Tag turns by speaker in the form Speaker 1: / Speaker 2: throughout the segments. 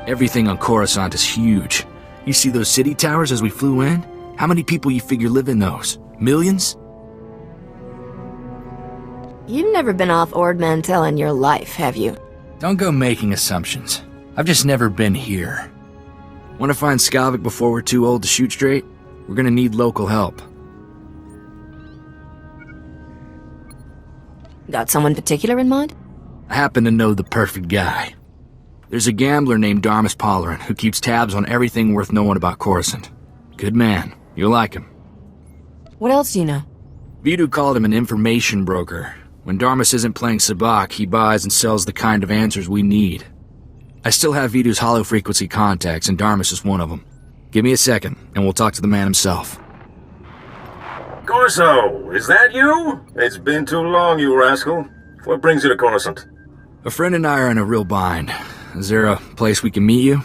Speaker 1: Everything on Coruscant is huge. You see those city towers as we flew in? How many people you figure live in those? Millions?
Speaker 2: You've never been off Ord Mantell in your life, have you?
Speaker 1: Don't go making assumptions. I've just never been here. Want to find Skavik before we're too old to shoot straight? We're gonna need local help.
Speaker 2: Got someone particular in mind?
Speaker 1: I happen to know the perfect guy. There's a gambler named Darmus Pollerin who keeps tabs on everything worth knowing about Coruscant. Good man. You'll like him.
Speaker 2: What else do you know?
Speaker 1: Vidu called him an information broker. When Darmus isn't playing sabacc, he buys and sells the kind of answers we need. I still have Vidu's hollow-frequency contacts, and Darmus is one of them. Give me a second, and we'll talk to the man himself.
Speaker 3: Corso, is that you? It's been too long, you rascal. What brings you to Coruscant?
Speaker 1: A friend and I are in a real bind. Is there a place we can meet you?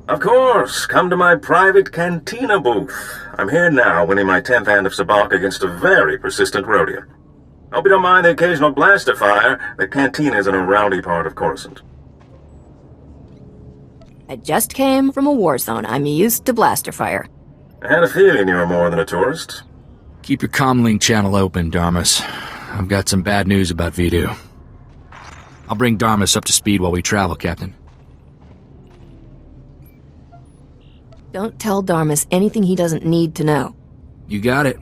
Speaker 3: Of course. Come to my private cantina booth. I'm here now, winning my 10th hand of sabacc against a very persistent Rhodian. Hope you don't mind the occasional blaster fire. The cantina is in a rowdy part of Coruscant.
Speaker 2: I just came from a war zone. I'm used to blaster fire.
Speaker 3: I had a feeling you were more than a tourist.
Speaker 1: Keep your comlink channel open, Darmus. I've got some bad news about Vidu. I'll bring Darmus up to speed while we travel, Captain.
Speaker 2: Don't tell Darmus anything he doesn't need to know.
Speaker 1: You got it.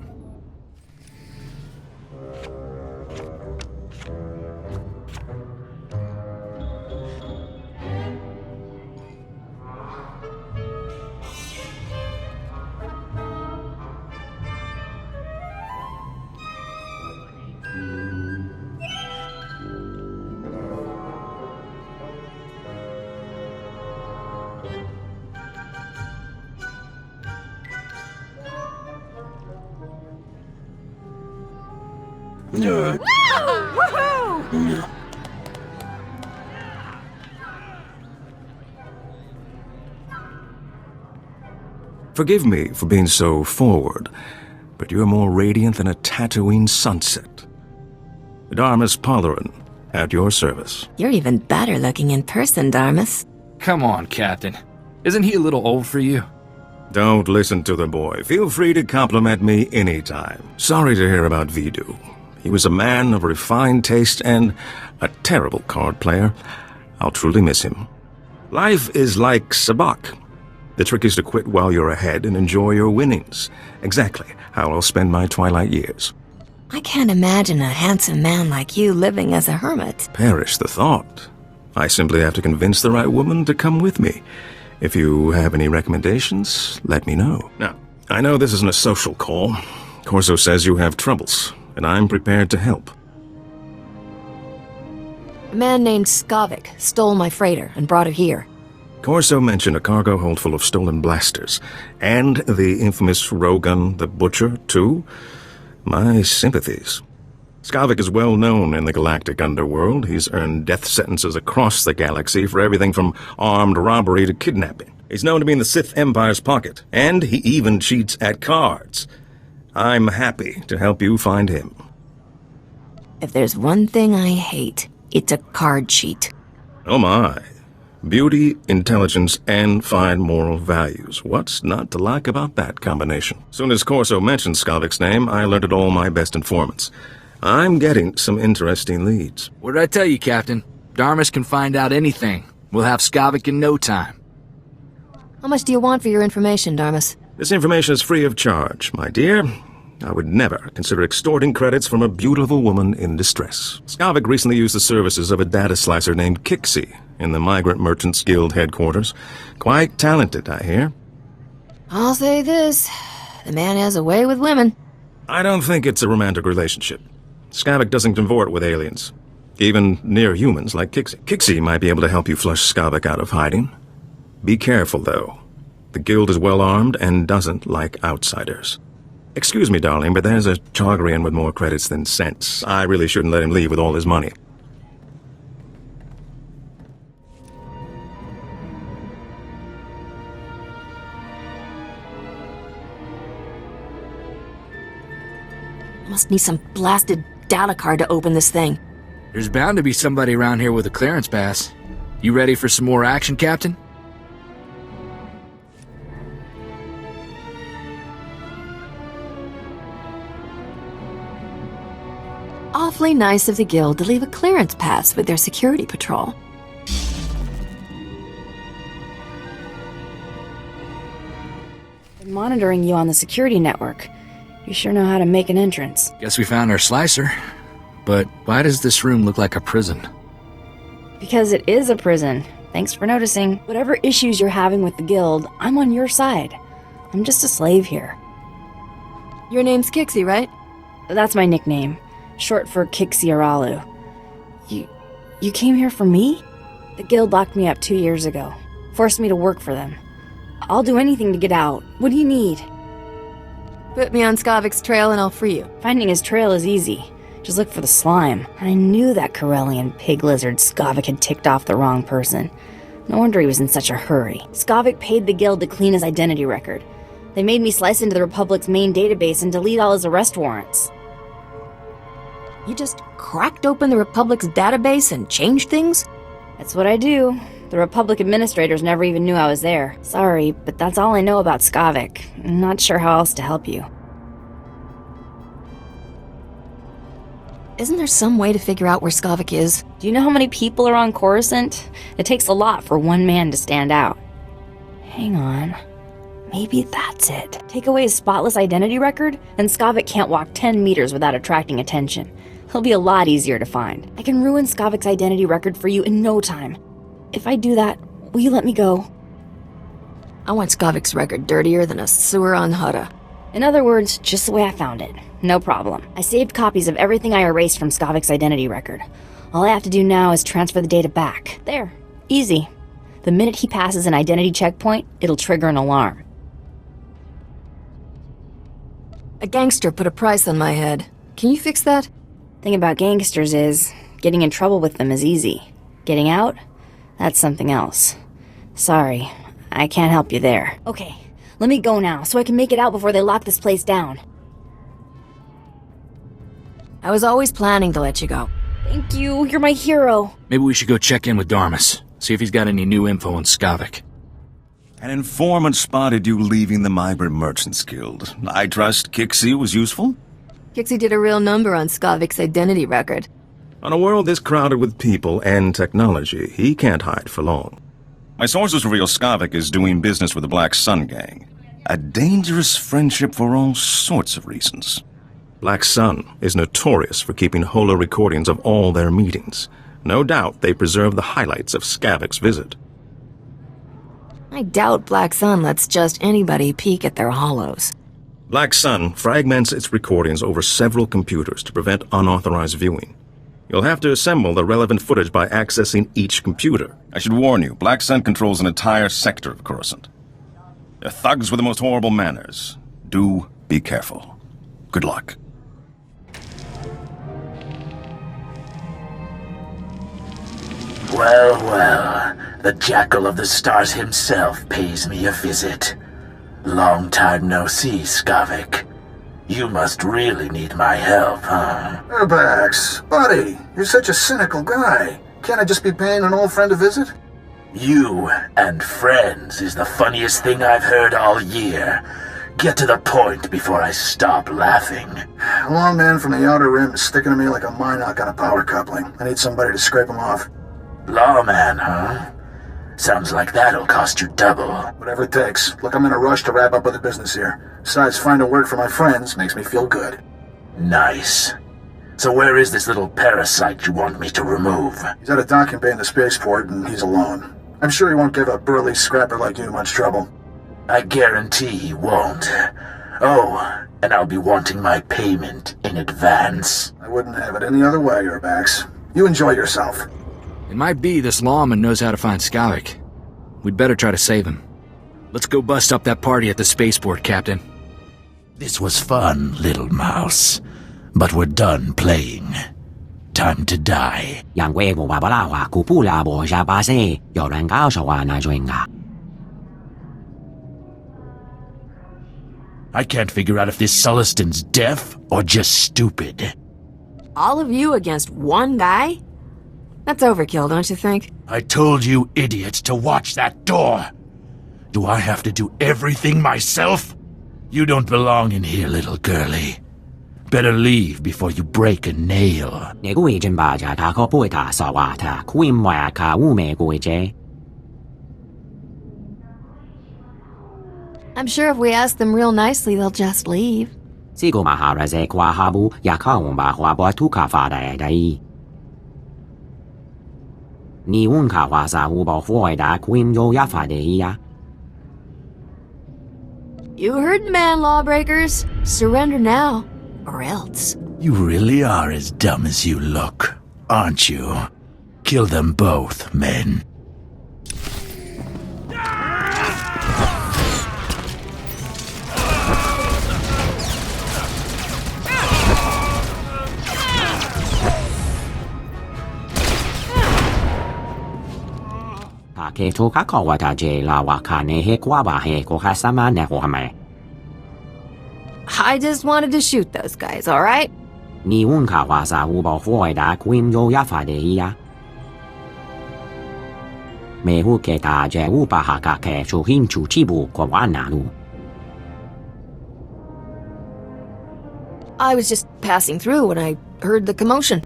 Speaker 4: Forgive me for being so forward, but you're more radiant than a Tatooine sunset. Darmus Pollerin, at your service.
Speaker 2: You're even better looking in person, Darmus.
Speaker 1: Come on, Captain. Isn't he a little old for you?
Speaker 4: Don't listen to the boy. Feel free to compliment me anytime. Sorry to hear about Vidu. He was a man of refined taste and a terrible card player. I'll truly miss him. Life is like sabacc. The trick is to quit while you're ahead and enjoy your winnings. Exactly how I'll spend my twilight years.
Speaker 2: I can't imagine a handsome man like you living as a hermit.
Speaker 4: Perish the thought. I simply have to convince the right woman to come with me. If you have any recommendations, let me know. Now, I know this isn't a social call. Corso says you have troubles, and I'm prepared to help.
Speaker 2: A man named Skavik stole my freighter and brought it here.
Speaker 4: Corso mentioned a cargo hold full of stolen blasters, and the infamous Rogun the Butcher, too. My sympathies. Skavik is well known in the galactic underworld. He's earned death sentences across the galaxy for everything from armed robbery to kidnapping. He's known to be in the Sith Empire's pocket, and he even cheats at cards. I'm happy to help you find him.
Speaker 2: If there's one thing I hate, it's a card cheat.
Speaker 4: Oh my. Beauty, intelligence, and fine moral values. What's not to like about that combination? Soon as Corso mentioned Skavik's name, I alerted all my best informants. I'm getting some interesting leads.
Speaker 1: What did I tell you, Captain? Darmus can find out anything. We'll have Skavik in no time.
Speaker 2: How much do you want for your information, Darmus?
Speaker 4: This information is free of charge, my dear. I would never consider extorting credits from a beautiful woman in distress. Skavik recently used the services of a data slicer named Pixie in the Migrant Merchants Guild headquarters. Quite talented, I hear.
Speaker 2: I'll say this. The man has a way with women.
Speaker 4: I don't think it's a romantic relationship. Skavik doesn't convert with aliens. Even near humans like Pixie. Pixie might be able to help you flush Skavik out of hiding. Be careful, though. The guild is well armed and doesn't like outsiders. Excuse me, darling, but there's a Targaryen with more credits than sense. I really shouldn't let him leave with all his money.
Speaker 2: Must need some blasted data card to open this thing.
Speaker 1: There's bound to be somebody around here with a clearance pass. You ready for some more action, Captain?
Speaker 2: Awfully nice of the guild to leave a clearance pass with their security patrol.
Speaker 5: Been monitoring you on the security network. You sure know how to make an entrance.
Speaker 1: Guess we found our slicer. But why does this room look like a prison?
Speaker 5: Because it is a prison. Thanks for noticing. Whatever issues you're having with the guild, I'm on your side. I'm just a slave here.
Speaker 2: Your name's Pixie, right?
Speaker 5: That's my nickname. Short for Pixie Aralu. You came here for me? The guild locked me up 2 years ago. Forced me to work for them. I'll do anything to get out. What do you need?
Speaker 2: Put me on Skavik's trail and I'll free you.
Speaker 5: Finding his trail is easy. Just look for the slime. I knew that Corellian pig lizard Skavik had ticked off the wrong person. No wonder he was in such a hurry. Skavik paid the guild to clean his identity record. They made me slice into the Republic's main database and delete all his arrest warrants.
Speaker 2: You just cracked open the Republic's database and changed things?
Speaker 5: That's what I do. The Republic administrators never even knew I was there. Sorry, but that's all I know about Skavik. I'm not sure how else to help you.
Speaker 2: Isn't there some way to figure out where Skavik is?
Speaker 5: Do you know how many people are on Coruscant? It takes a lot for one man to stand out. Hang on. Maybe that's it. Take away his spotless identity record, and Skavik can't walk 10 meters without attracting attention. He'll be a lot easier to find. I can ruin Skavik's identity record for you in no time. If I do that, will you let me go?
Speaker 2: I want Skavik's record dirtier than a sewer on Hutta.
Speaker 5: In other words, just the way I found it. No problem. I saved copies of everything I erased from Skavik's identity record. All I have to do now is transfer the data back. There. Easy. The minute he passes an identity checkpoint, it'll trigger an alarm.
Speaker 2: A gangster put a price on my head. Can you fix that?
Speaker 5: Thing about gangsters is, getting in trouble with them is easy. Getting out? That's something else. Sorry, I can't help you there. Okay, let me go now, so I can make it out before they lock this place down.
Speaker 2: I was always planning to let you go.
Speaker 5: Thank you, you're my hero.
Speaker 1: Maybe we should go check in with Darmus, see if he's got any new info on Skavik.
Speaker 6: An informant spotted you leaving the Migrant Merchants Guild. I trust Pixie was useful?
Speaker 2: Pixie did a real number on Skavik's identity record.
Speaker 4: On a world this crowded with people and technology, he can't hide for long.
Speaker 6: My sources reveal Skavik is doing business with the Black Sun Gang. A dangerous friendship for all sorts of reasons.
Speaker 4: Black Sun is notorious for keeping holo recordings of all their meetings. No doubt they preserve the highlights of Skavik's visit.
Speaker 2: I doubt Black Sun lets just anybody peek at their holos.
Speaker 4: Black Sun fragments its recordings over several computers to prevent unauthorized viewing. You'll have to assemble the relevant footage by accessing each computer.
Speaker 6: I should warn you, Black Sun controls an entire sector of Coruscant. They're thugs with the most horrible manners. Do be careful. Good luck.
Speaker 7: Well, well, the Jackal of the Stars himself pays me a visit. Long time no see, Skavik. You must really need my help, huh?
Speaker 8: Urbax, buddy, you're such a cynical guy. Can't I just be paying an old friend a visit?
Speaker 7: You and friends is the funniest thing I've heard all year. Get to the point before I stop laughing.
Speaker 8: A long man from the Outer Rim is sticking to me like a minoc on a power coupling. I need somebody to scrape him off.
Speaker 7: Lawman, huh? Sounds like that'll cost you double.
Speaker 8: Whatever it takes. Look, I'm in a rush to wrap up with the business here. Besides, finding work for my friends makes me feel good.
Speaker 7: Nice. So where is this little parasite you want me to remove?
Speaker 8: He's at a docking bay in the spaceport, and he's alone. I'm sure he won't give a burly scrapper like you much trouble.
Speaker 7: I guarantee he won't. Oh, and I'll be wanting my payment in advance.
Speaker 8: I wouldn't have it any other way, Urbax. You enjoy yourself.
Speaker 1: It might be this lawman knows how to find Skavik. We'd better try to save him. Let's go bust up that party at the spaceport, Captain.
Speaker 7: This was fun, little mouse. But we're done playing. Time to die. I can't figure out if this Sullistan's deaf or just stupid.
Speaker 2: All of you against one guy? That's overkill, don't you think?
Speaker 7: I told you, idiot, to watch that door. Do I have to do everything myself? You don't belong in here, little girlie. Better leave before you break a nail.
Speaker 2: I'm sure if we ask them real nicely, they'll just leave. You heard the man, lawbreakers. Surrender now, or else.
Speaker 7: You really are as dumb as you look, aren't you? Kill them both, men.
Speaker 2: I just wanted to shoot those guys, alright? I was just passing through when I heard the commotion.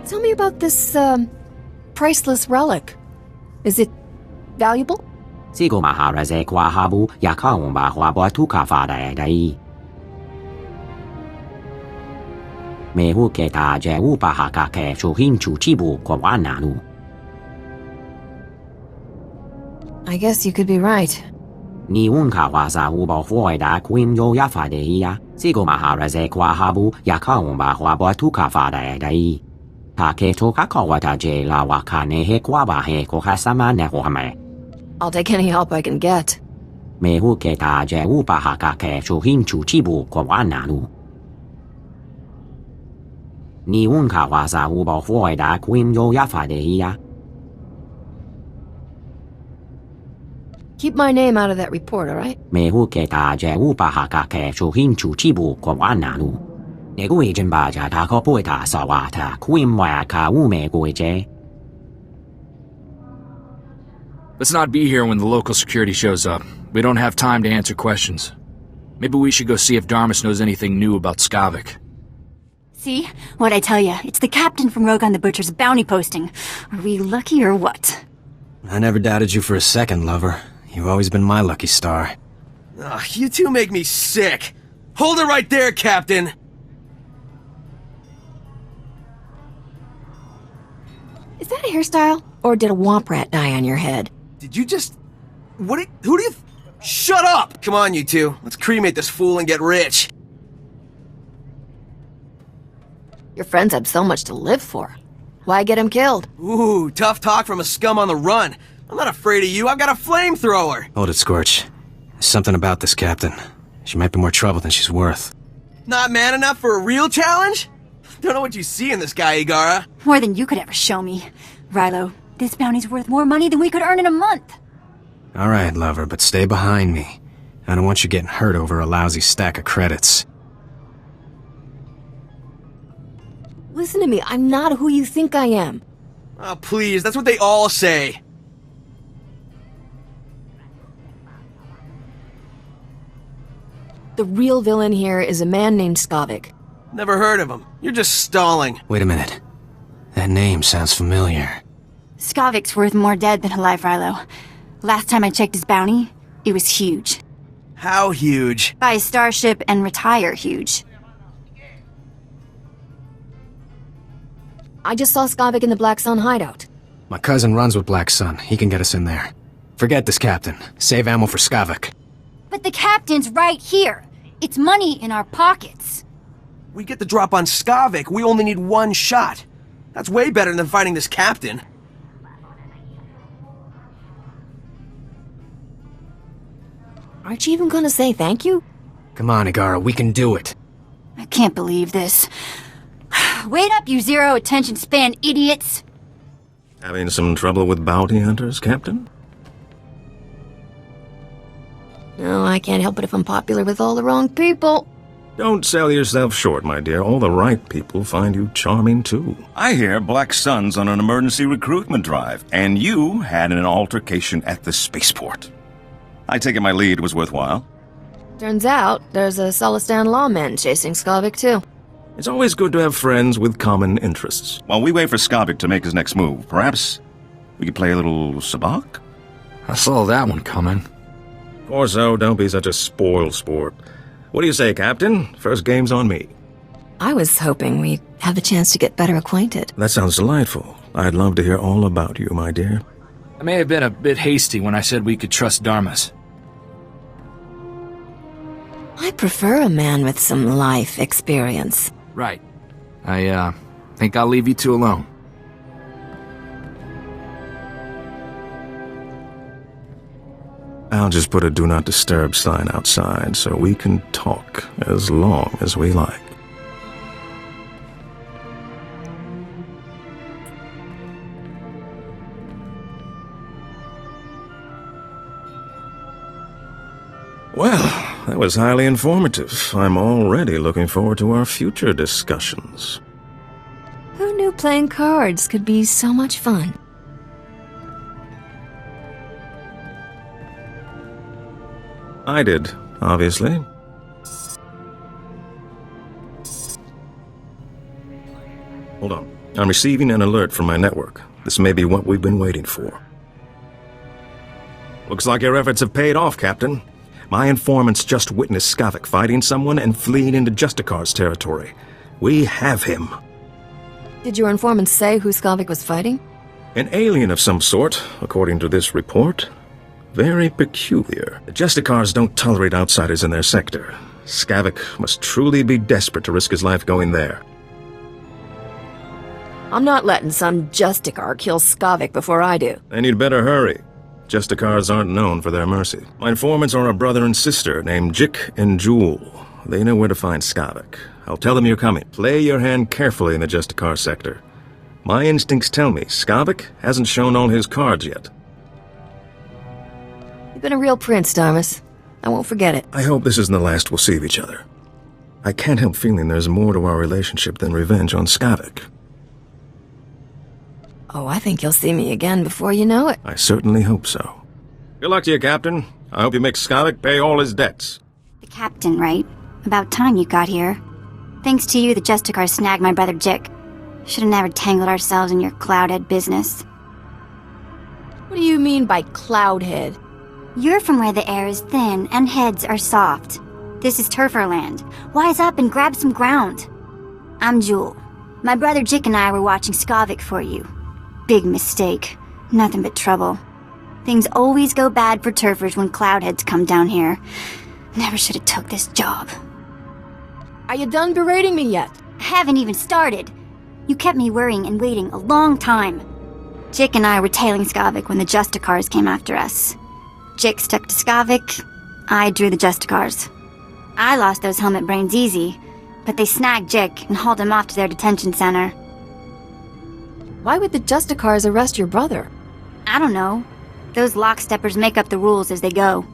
Speaker 2: Tell me about this, priceless relic. Is it valuable? I guess you could be right. I'll take any help I can get. Keep my name out of that report, alright?
Speaker 1: Let's not be here when the local security shows up. We don't have time to answer questions. Maybe we should go see if Darmus knows anything new about Skavik.
Speaker 9: See? What'd I tell you? It's the captain from Rogan the Butcher's bounty posting. Are we lucky or what?
Speaker 10: I never doubted you for a second, lover. You've always been my lucky star.
Speaker 11: Ugh, you two make me sick. Hold it right there, Captain!
Speaker 2: Is that a hairstyle? Or did a womp rat die on your head?
Speaker 11: Did you just... who do you... Shut up! Come on, you two. Let's cremate this fool and get rich.
Speaker 2: Your friends have so much to live for. Why get him killed?
Speaker 11: Ooh, tough talk from a scum on the run. I'm not afraid of you, I've got a flamethrower!
Speaker 10: Hold it, Scorch. There's something about this captain. She might be more trouble than she's worth.
Speaker 11: Not man enough for a real challenge? Don't know what you see in this guy, Igara.
Speaker 9: More than you could ever show me. Rilo, this bounty's worth more money than we could earn in a month.
Speaker 10: Alright, lover, but stay behind me. I don't want you getting hurt over a lousy stack of credits.
Speaker 2: Listen to me, I'm not who you think I am.
Speaker 11: Oh, please, that's what they all say.
Speaker 2: The real villain here is a man named Skavik.
Speaker 11: Never heard of him. You're just stalling.
Speaker 10: Wait a minute. That name sounds familiar.
Speaker 9: Skavik's worth more dead than alive, Rilo. Last time I checked his bounty, It was huge.
Speaker 11: How huge?
Speaker 9: Buy a starship and retire huge.
Speaker 2: I just saw Skavik in the Black Sun hideout.
Speaker 10: My cousin runs with Black Sun. He can get us in there. Forget this, Captain. Save ammo for Skavik.
Speaker 9: But the captain's right here. It's money in our pockets.
Speaker 11: We get the drop on Skavik. We only need one shot. That's way better than fighting this captain.
Speaker 2: Aren't you even gonna say thank you?
Speaker 10: Come on, Igara, we can do it.
Speaker 9: I can't believe this. Wait up, you zero attention span idiots!
Speaker 4: Having some trouble with bounty hunters, Captain?
Speaker 2: No, I can't help it if I'm popular with all the wrong people.
Speaker 4: Don't sell yourself short, my dear. All the right people find you charming, too.
Speaker 6: I hear Black Sun's on an emergency recruitment drive, and you had an altercation at the spaceport. I take it my lead was worthwhile.
Speaker 2: Turns out, there's a Solistan lawman chasing Skavik, too.
Speaker 4: It's always good to have friends with common interests.
Speaker 6: While we wait for Skavik to make his next move, perhaps we could play a little sabacc?
Speaker 1: I saw that one coming.
Speaker 4: Corso, don't be such a spoil sport. What do you say, Captain? First game's on me.
Speaker 2: I was hoping we'd have a chance to get better acquainted.
Speaker 4: That sounds delightful. I'd love to hear all about you, my dear.
Speaker 1: I may have been a bit hasty when I said we could trust Darmas.
Speaker 2: I prefer a man with some life experience.
Speaker 1: Right. I think I'll leave you two alone.
Speaker 4: I'll just put a do not disturb sign outside so we can talk as long as we like. Well, that was highly informative. I'm already looking forward to our future discussions.
Speaker 2: Who knew playing cards could be so much fun?
Speaker 4: I did, obviously. Hold on. I'm receiving an alert from my network. This may be what we've been waiting for. Looks like your efforts have paid off, Captain. My informants just witnessed Skavik fighting someone and fleeing into Justicar's territory. We have him.
Speaker 2: Did your informants say who Skavik was fighting?
Speaker 4: An alien of some sort, according to this report. Very peculiar. The Justicars don't tolerate outsiders in their sector. Skavik must truly be desperate to risk his life going there.
Speaker 2: I'm not letting some Justicar kill Skavik before I do.
Speaker 4: Then you'd better hurry. Justicars aren't known for their mercy. My informants are a brother and sister named Jik and Jewel. They know where to find Skavik. I'll tell them you're coming. Play your hand carefully in the Justicar sector. My instincts tell me Skavik hasn't shown all his cards yet.
Speaker 2: You've been a real prince, Darmas. I won't forget it.
Speaker 4: I hope this isn't the last we'll see of each other. I can't help feeling there's more to our relationship than revenge on Skavik.
Speaker 2: Oh, I think you'll see me again before you know it.
Speaker 4: I certainly hope so. Good luck to you, Captain. I hope you make Skavik pay all his debts.
Speaker 9: The captain, right? About time you got here. Thanks to you, the Justicar snagged my brother Jik. Should have never tangled ourselves in your cloudhead business.
Speaker 2: What do you mean by cloudhead?
Speaker 9: You're from where the air is thin and heads are soft. This is Turfer land. Wise up and grab some ground. I'm Jewel. My brother Jik and I were watching Skavik for you. Big mistake. Nothing but trouble. Things always go bad for turfers when cloudheads come down here. Never should have took this job.
Speaker 2: Are you done berating me yet?
Speaker 9: I haven't even started. You kept me worrying and waiting a long time. Jik and I were tailing Skavik when the Justicars came after us. Jik stuck to Skavik. I drew the Justicars. I lost those helmet brains easy, but they snagged Jik and hauled him off to their detention center.
Speaker 2: Why would the Justicars arrest your brother?
Speaker 9: I don't know. Those locksteppers make up the rules as they go.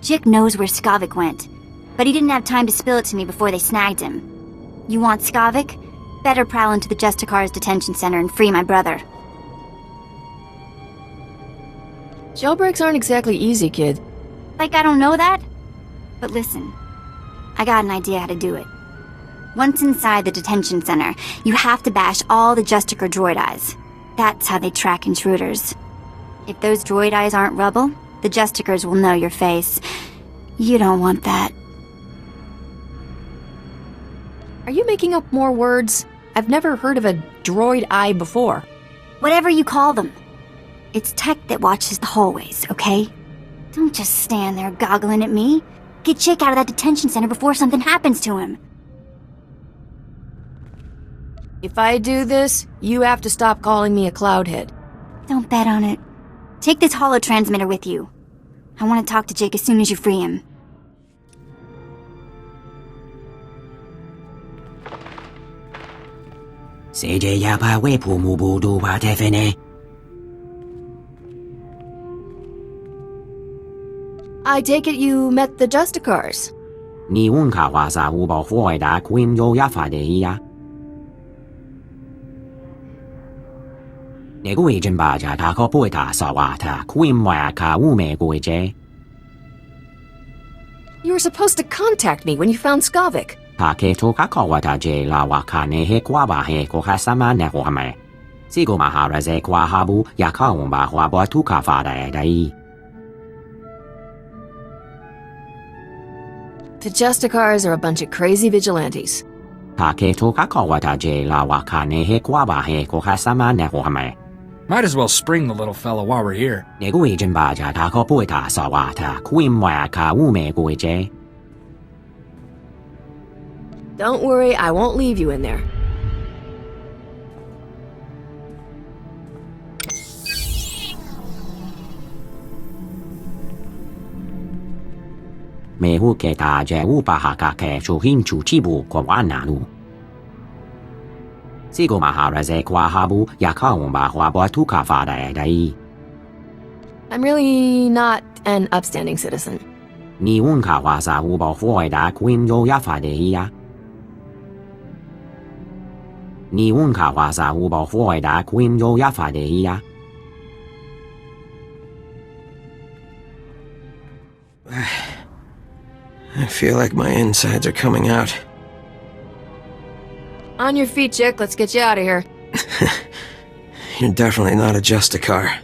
Speaker 9: Jik knows where Skavik went, but he didn't have time to spill it to me before they snagged him. You want Skavik? Better prowl into the Justicar's detention center and free my brother.
Speaker 2: Jailbreaks aren't exactly easy, kid.
Speaker 9: Like I don't know that? But listen, I got an idea how to do it. Once inside the detention center, you have to bash all the Justicar droid eyes. That's how they track intruders. If those droid eyes aren't rubble, The Justicars will know your face. You don't want that.
Speaker 2: Are you making up more words? I've never heard of a droid eye before.
Speaker 9: Whatever you call them. It's tech that watches the hallways, okay? Don't just stand there goggling at me. Get Chick out of that detention center before something happens to him.
Speaker 2: If I do this, you have to stop calling me a cloudhead.
Speaker 9: Don't bet on it. Take this holotransmitter with you. I want to talk to Jake as soon as you free him.
Speaker 2: I take it you met the Justicars. You were supposed to contact me when you found Skavik. The Justicars are a bunch of crazy vigilantes.
Speaker 1: Might as well spring the little fella while we're here.
Speaker 2: Don't worry, I won't leave you in there. I'm really not an upstanding citizen.
Speaker 11: I feel like my insides are coming out.
Speaker 2: On your feet, Chick. Let's get you out of here.
Speaker 11: You're definitely not a Justicar.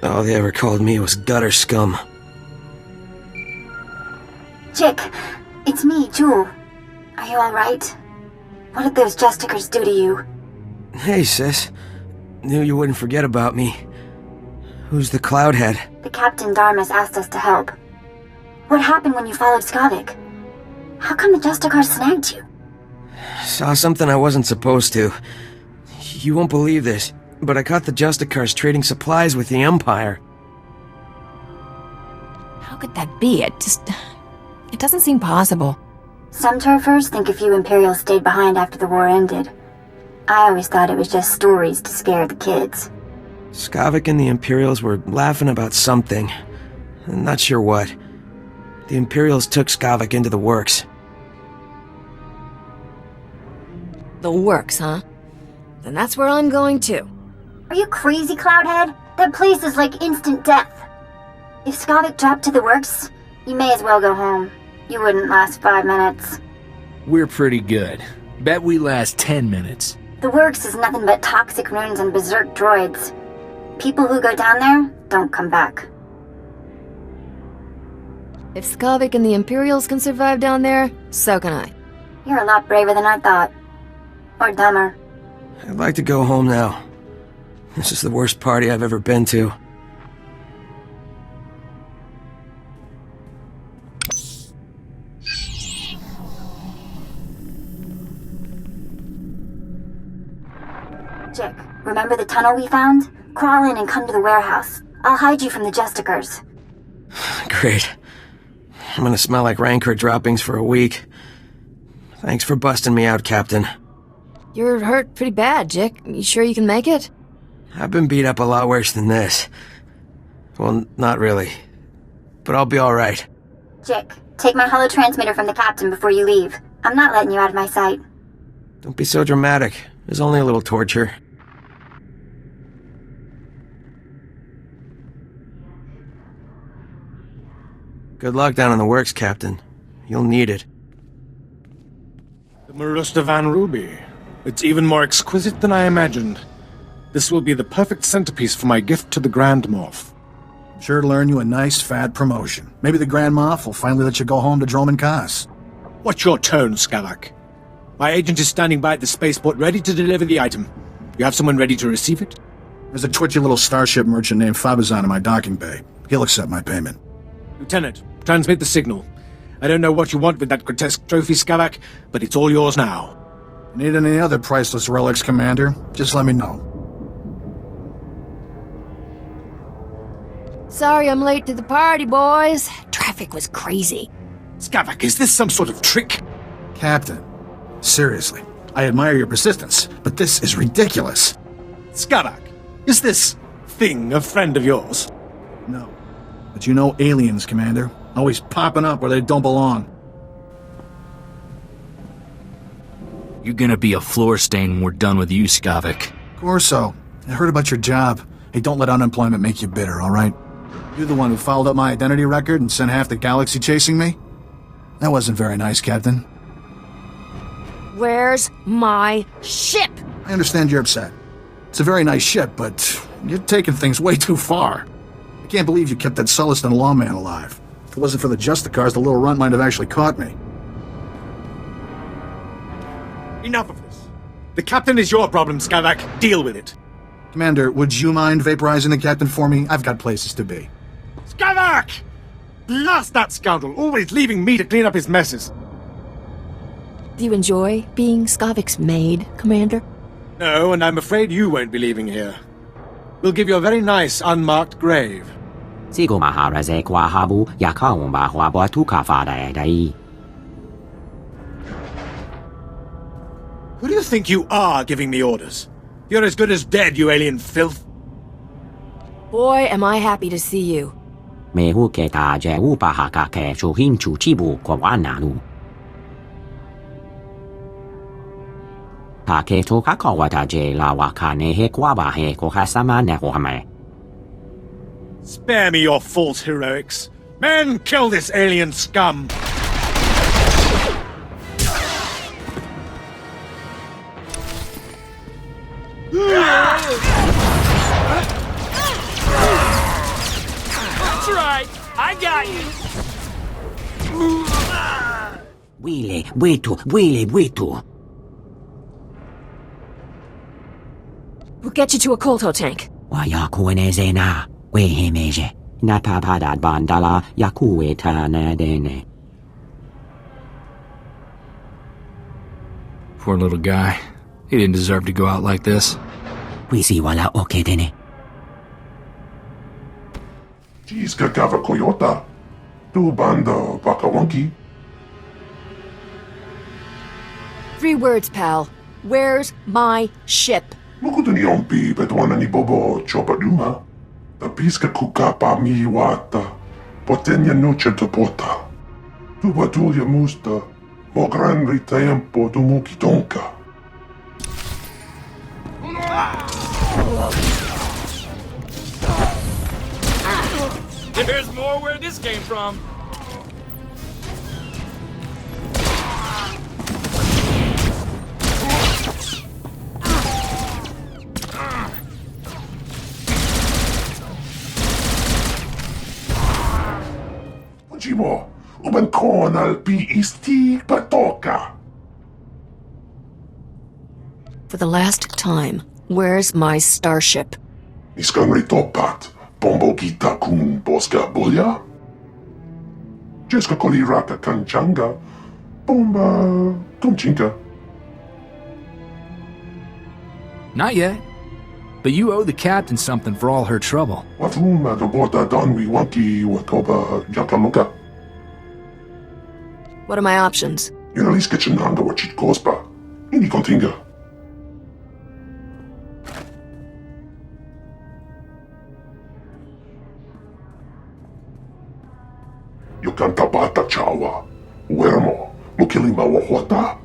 Speaker 11: All they ever called me was gutter scum.
Speaker 9: Chick, it's me, Jewel. Are you alright? What did those Justicars do to you?
Speaker 11: Hey, sis. Knew you wouldn't forget about me. Who's the Cloudhead?
Speaker 9: The Captain Darmus asked us to help. What happened when you followed Skavik? How come the Justicars snagged you?
Speaker 11: Saw something I wasn't supposed to. You won't believe this, but I caught the Justicars trading supplies with the Empire.
Speaker 2: How could that be? It doesn't seem possible.
Speaker 9: Some turfers think a few Imperials stayed behind after the war ended. I always thought it was just stories to scare the kids.
Speaker 11: Skavik and the Imperials were laughing about something. I'm not sure what. The Imperials took Skavik into the works.
Speaker 2: The works, huh? Then that's where I'm going too.
Speaker 9: Are you crazy, Cloudhead? That place is like instant death. If Skavik dropped to the works, you may as well go home. You wouldn't last 5 minutes.
Speaker 1: We're pretty good. Bet we last 10 minutes.
Speaker 9: The works is nothing but toxic ruins and berserk droids. People who go down there don't come back.
Speaker 2: If Skavik and the Imperials can survive down there, so can I.
Speaker 9: You're a lot braver than I thought. Or dumber.
Speaker 11: I'd like to go home now. This is the worst party I've ever been to.
Speaker 9: Chick, remember the tunnel we found? Crawl in and come to the warehouse. I'll hide you from the Justicars.
Speaker 11: Great. I'm gonna smell like Rancor droppings for a week. Thanks for busting me out, Captain.
Speaker 2: You're hurt pretty bad, Chick. You sure you can make it?
Speaker 11: I've been beat up a lot worse than this. Well, not really. But I'll be alright.
Speaker 9: Chick, take my holotransmitter from the captain before you leave. I'm not letting you out of my sight.
Speaker 11: Don't be so dramatic. There's only a little torture. Good luck down in the works, Captain. You'll need it.
Speaker 12: The Marusta Van Ruby. It's even more exquisite than I imagined. This will be the perfect centerpiece for my gift to the Grand Morph.
Speaker 8: Sure to earn you a nice, fat promotion. Maybe the Grand Moff will finally let you go home to Droman Kaas.
Speaker 12: Watch your tone, Skavak. My agent is standing by at the spaceport ready to deliver the item. You have someone ready to receive it?
Speaker 8: There's a twitchy little starship merchant named Fabizan in my docking bay. He'll accept my payment.
Speaker 12: Lieutenant, transmit the signal. I don't know what you want with that grotesque trophy, Skavak, but it's all yours now.
Speaker 8: Need any other priceless relics, Commander? Just let me know.
Speaker 2: Sorry I'm late to the party, boys. Traffic was crazy.
Speaker 12: Skavak, is this some sort of trick?
Speaker 8: Captain, seriously, I admire your persistence, but this is ridiculous.
Speaker 12: Skavak, is this thing a friend of yours?
Speaker 8: No. But you know aliens, Commander. Always popping up where they don't belong.
Speaker 1: You're gonna be a floor stain when we're done with you, Skavak.
Speaker 8: Corso, I heard about your job. Hey, don't let unemployment make you bitter, all right? You're the one who fouled up my identity record and sent half the galaxy chasing me? That wasn't very nice, Captain.
Speaker 2: Where's my ship?
Speaker 8: I understand you're upset. It's a very nice ship, but you're taking things way too far. I can't believe you kept that Sullustan lawman alive. If it wasn't for the Justicars, the little runt might have actually caught me.
Speaker 12: Enough of this. The captain is your problem, Skavak. Deal with it.
Speaker 8: Commander, would you mind vaporizing the captain for me? I've got places to be.
Speaker 12: Skavak! Blast that scoundrel, always leaving me to clean up his messes.
Speaker 2: Do you enjoy being Skavak's maid, Commander?
Speaker 12: No, and I'm afraid you won't be leaving here. We'll give you a very nice, unmarked grave. Who do you think you are giving me orders? You're as good as dead, you alien filth.
Speaker 2: Boy, am I happy to see you.
Speaker 12: Spare me your false heroics. Men, kill this alien scum!
Speaker 13: That's right, I got you.
Speaker 2: We'll get you to a Kolto tank.
Speaker 1: Poor little guy. He didn't deserve to go out like this.
Speaker 14: Jiska Gava Koyota. Tu banda Bakawonki.
Speaker 2: 3 words, pal. Where's my ship?
Speaker 14: Mukutuni ompi betwana ni bobo chopaduma. The piska kukapa mi wata. Potenya noche te pota. Tu batulia musta. Mo gran ritempo tu mukitonka.
Speaker 13: There's more where this came from.
Speaker 14: Ujimo, uban kon al pi isti patoka.
Speaker 2: For the last time, where's my starship?
Speaker 14: Iskan ritopat. Bombo kita kun boska boya? Jeska koliraka kanchanga. Bomba kumchinka.
Speaker 1: Not yet. But you owe the captain something for all her trouble.
Speaker 14: Wafuma do bota donwi wanki wakoba yakaluka.
Speaker 2: What are my options?
Speaker 14: Yunaliska chinanga wachit kospa. Ini kontinga. Yukanta bata chawa. Wermo. Mukilima wahota.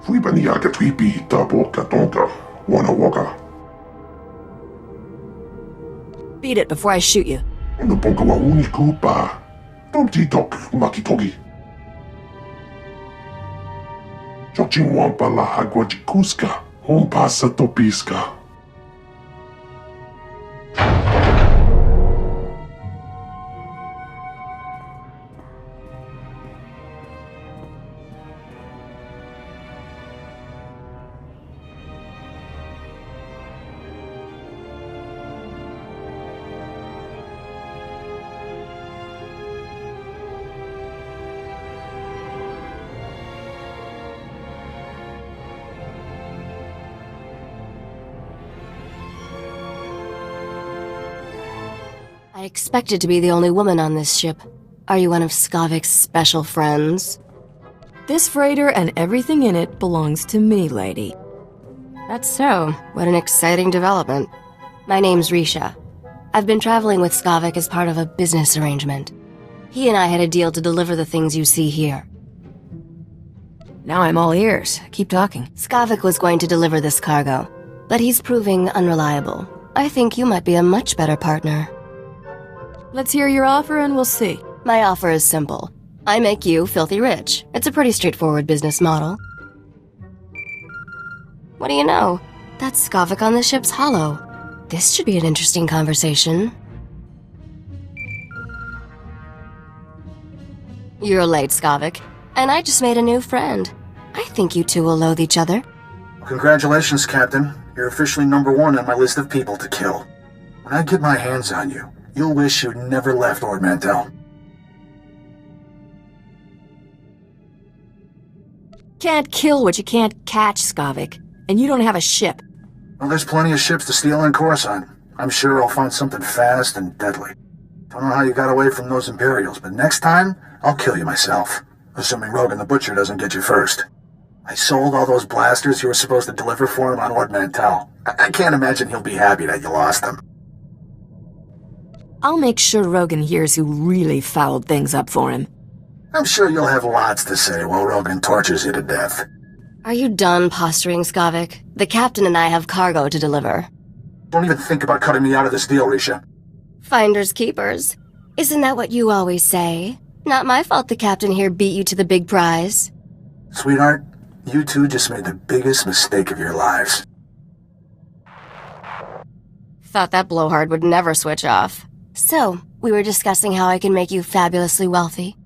Speaker 14: Fui baniaga twipi taboka tonka. Wana waka.
Speaker 2: Beat it before I shoot you.
Speaker 14: Nuponka wa unikupa. Tomti tok makitogi. Chokchin wampa la hagwa jikuska. Hompasa topiska.
Speaker 2: I expected to be the only woman on this ship. Are you one of Skavik's special friends?
Speaker 15: This freighter and everything in it belongs to me, lady.
Speaker 2: That's so. What an exciting development. My name's Risha. I've been traveling with Skavik as part of a business arrangement. He and I had a deal to deliver the things you see here.
Speaker 15: Now I'm all ears. Keep talking.
Speaker 2: Skavik was going to deliver this cargo, but he's proving unreliable. I think you might be a much better partner.
Speaker 15: Let's hear your offer and we'll see.
Speaker 2: My offer is simple. I make you filthy rich. It's a pretty straightforward business model. What do you know? That's Skavik on the ship's hollow. This should be an interesting conversation. You're late, Skavik. And I just made a new friend. I think you two will loathe each other.
Speaker 8: Congratulations, Captain. You're officially #1 on my list of people to kill. When I get my hands on you, you'll wish you'd never left Ord Mantell.
Speaker 15: Can't kill what you can't catch, Skavik. And you don't have a ship.
Speaker 8: Well, there's plenty of ships to steal in Coruscant. I'm sure I'll find something fast and deadly. Don't know how you got away from those Imperials, but next time, I'll kill you myself. Assuming Rogan the Butcher doesn't get you first. I sold all those blasters you were supposed to deliver for him on Ord Mantell. I can't imagine he'll be happy that you lost them.
Speaker 15: I'll make sure Rogan hears who really fouled things up for him.
Speaker 8: I'm sure you'll have lots to say while Rogan tortures you to death.
Speaker 2: Are you done posturing, Skavik? The captain and I have cargo to deliver.
Speaker 8: Don't even think about cutting me out of this deal, Risha.
Speaker 2: Finders keepers. Isn't that what you always say? Not my fault the captain here beat you to the big prize.
Speaker 8: Sweetheart, you two just made the biggest mistake of your lives.
Speaker 2: Thought that blowhard would never switch off. So, we were discussing how I can make you fabulously wealthy.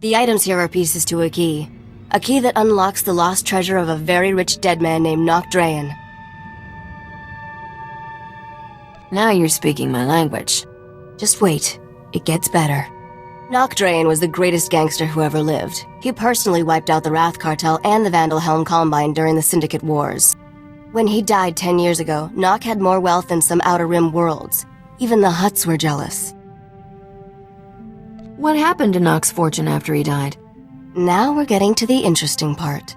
Speaker 2: The items here are pieces to a key. A key that unlocks the lost treasure of a very rich dead man named Nock Drayen.
Speaker 15: Now you're speaking my language.
Speaker 2: Just wait. It gets better. Nock Drayen was the greatest gangster who ever lived. He personally wiped out the Wrath Cartel and the Vandalhelm Combine during the Syndicate Wars. When he died 10 years ago, Nock had more wealth than some Outer Rim worlds. Even the Hutts were jealous.
Speaker 15: What happened to Nock's fortune after he died?
Speaker 2: Now we're getting to the interesting part.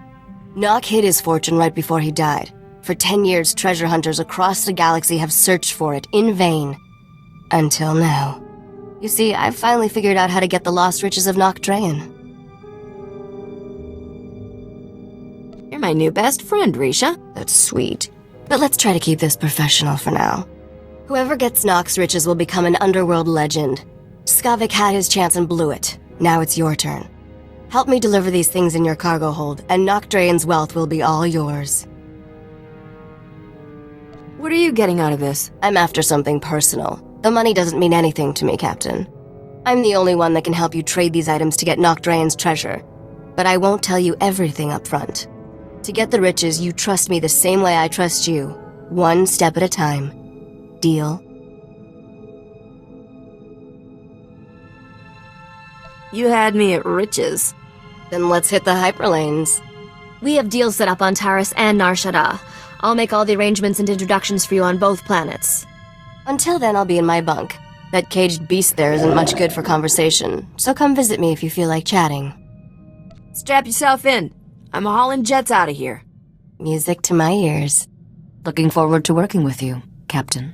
Speaker 2: Nock hid his fortune right before he died. For 10 years, treasure hunters across the galaxy have searched for it in vain. Until now. You see, I've finally figured out how to get the lost riches of Nock Drayen.
Speaker 15: You're my new best friend, Risha.
Speaker 2: That's sweet. But let's try to keep this professional for now. Whoever gets Nock's riches will become an underworld legend. Skavik had his chance and blew it. Now it's your turn. Help me deliver these things in your cargo hold, and Nock Drayen's wealth will be all yours.
Speaker 15: What are you getting out of this?
Speaker 2: I'm after something personal. The money doesn't mean anything to me, Captain. I'm the only one that can help you trade these items to get Nock Drayen's treasure. But I won't tell you everything up front. To get the riches, you trust me the same way I trust you. One step at a time. Deal?
Speaker 15: You had me at riches.
Speaker 2: Then let's hit the hyperlanes.
Speaker 16: We have deals set up on Taris and Nar Shaddaa. I'll make all the arrangements and introductions for you on both planets.
Speaker 2: Until then, I'll be in my bunk. That caged beast there isn't much good for conversation, so come visit me if you feel like chatting.
Speaker 15: Strap yourself in. I'm hauling jets out of here.
Speaker 2: Music to my ears.
Speaker 15: Looking forward to working with you, Captain.